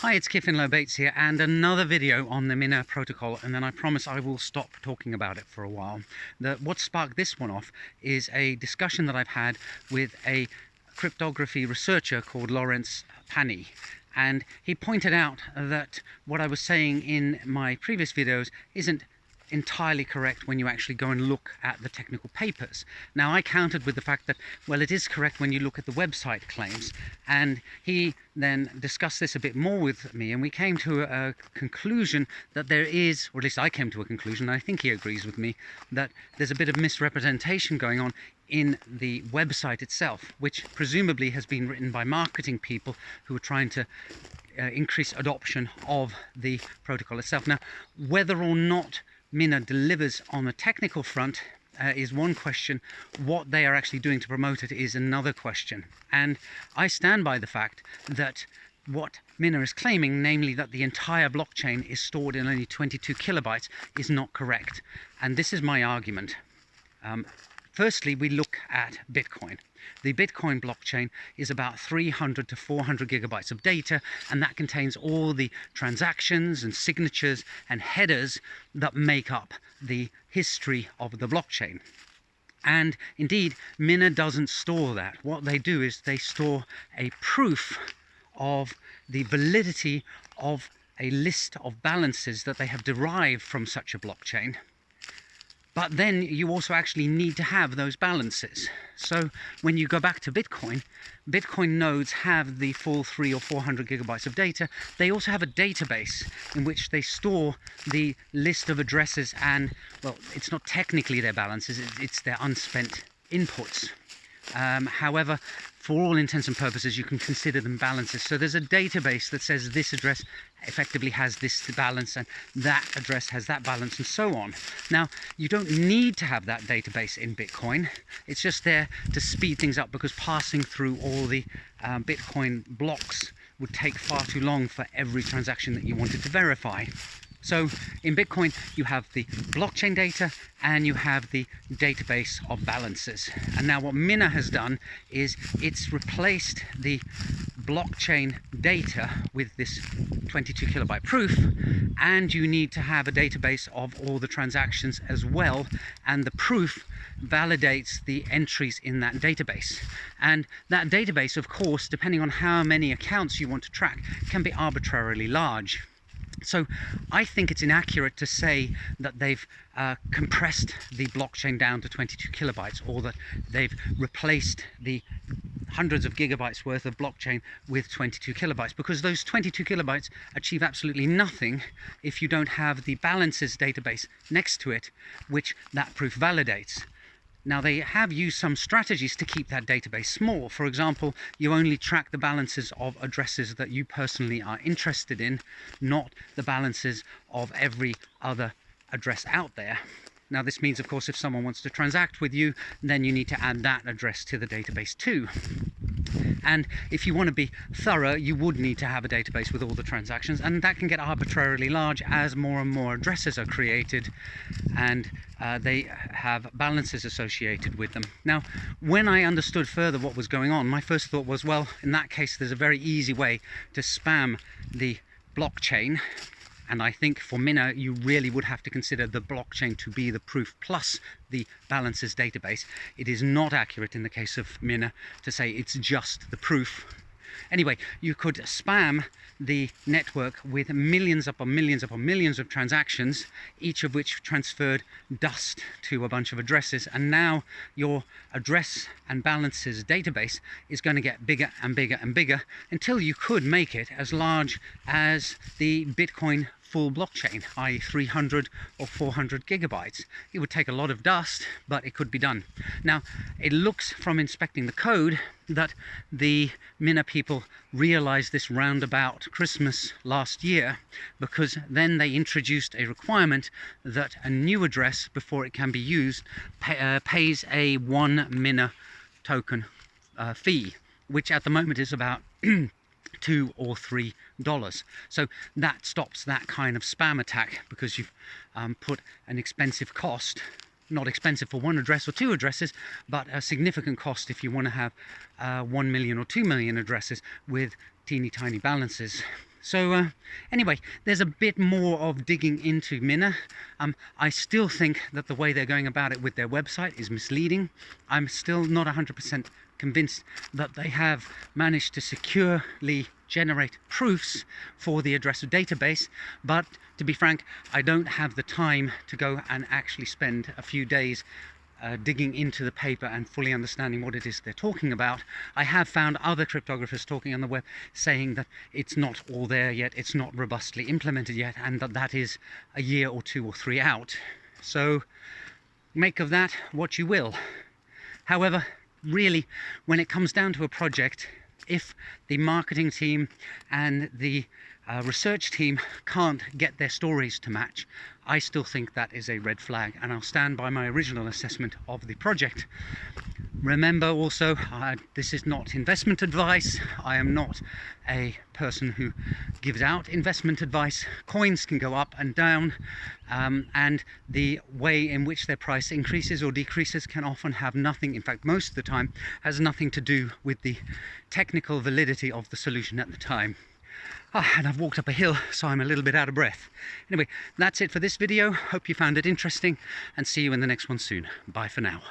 Hi, it's Kiffin Bates here, and another video on the Mina protocol, and then I promise I will stop talking about it for a while. What sparked this one off is a discussion that I've had with a cryptography researcher called Lawrence Pani, and he pointed out that what I was saying in my previous videos isn't entirely correct when you actually go and look at the technical papers. Now, I countered with the fact that, well, it is correct when you look at the website claims, and he then discussed this a bit more with me, and we came to a conclusion that there is, or at least I came to a conclusion, and I think he agrees with me, that there's a bit of misrepresentation going on in the website itself, which presumably has been written by marketing people who are trying to increase adoption of the protocol itself. Now, whether or not Mina delivers on the technical front is one question. What they are actually doing to promote it is another question. And I stand by the fact that what Mina is claiming, namely that the entire blockchain is stored in only 22 kilobytes, is not correct. And this is my argument. Firstly, we look at Bitcoin. The Bitcoin blockchain is about 300 to 400 gigabytes of data, and that contains all the transactions and signatures and headers that make up the history of the blockchain. And indeed, Mina doesn't store that. What they do is they store a proof of the validity of a list of balances that they have derived from such a blockchain. But then you also actually need to have those balances. So when you go back to Bitcoin, Bitcoin nodes have the full 300 or 400 gigabytes of data. They also have a database in which they store the list of addresses and, well, it's not technically their balances, it's their unspent inputs. However, for all intents and purposes, you can consider them balances. So there's a database that says this address effectively has this balance and that address has that balance and so on. Now, you don't need to have that database in Bitcoin. It's just there to speed things up, because passing through all the Bitcoin blocks would take far too long for every transaction that you wanted to verify. So in Bitcoin, you have the blockchain data and you have the database of balances. And now what Mina has done is it's replaced the blockchain data with this 22 kilobyte proof, and you need to have a database of all the transactions as well, and the proof validates the entries in that database. And that database, of course, depending on how many accounts you want to track, can be arbitrarily large. So I think it's inaccurate to say that they've compressed the blockchain down to 22 kilobytes, or that they've replaced the hundreds of gigabytes worth of blockchain with 22 kilobytes, because those 22 kilobytes achieve absolutely nothing if you don't have the balances database next to it, which that proof validates. Now, they have used some strategies to keep that database small. For example, you only track the balances of addresses that you personally are interested in, not the balances of every other address out there. Now, this means, of course, if someone wants to transact with you, then you need to add that address to the database too. And if you want to be thorough, you would need to have a database with all the transactions, and that can get arbitrarily large as more and more addresses are created and they have balances associated with them. Now, when I understood further what was going on, my first thought was, well, in that case, there's a very easy way to spam the blockchain. And I think for Mina, you really would have to consider the blockchain to be the proof plus the balances database. It is not accurate in the case of Mina to say it's just the proof. Anyway, you could spam the network with millions upon millions upon millions of transactions, each of which transferred dust to a bunch of addresses, and now your address and balances database is going to get bigger and bigger and bigger until you could make it as large as the Bitcoin full blockchain, i.e. 300 or 400 gigabytes. It would take a lot of dust, but it could be done. Now, it looks from inspecting the code that the Mina people realized this round about Christmas last year, because then they introduced a requirement that a new address, before it can be used, pays a 1 Mina token fee, which at the moment is about $2 or $3. So that stops that kind of spam attack, because you've put an expensive cost, not expensive for one address or two addresses, but a significant cost if you want to have 1 million or 2 million addresses with teeny tiny balances. So anyway, there's a bit more of digging into Minna. I still think that the way they're going about it with their website is misleading. I'm still not 100% convinced that they have managed to securely generate proofs for the address database, but to be frank, I don't have the time to go and actually spend a few days digging into the paper and fully understanding what it is they're talking about. I have found other cryptographers talking on the web saying that it's not all there yet, it's not robustly implemented yet, and that is a year or 2 or 3 out. So make of that what you will. However, really, when it comes down to a project, if the marketing team and the research team can't get their stories to match, I still think that is a red flag, and I'll stand by my original assessment of the project. Remember also, this is not investment advice. I am not a person who gives out investment advice. Coins can go up and down, and the way in which their price increases or decreases can often have nothing, in fact most of the time, has nothing to do with the technical validity of the solution at the time. And I've walked up a hill, so I'm a little bit out of breath. Anyway, that's it for this video. Hope you found it interesting, and see you in the next one soon. Bye for now.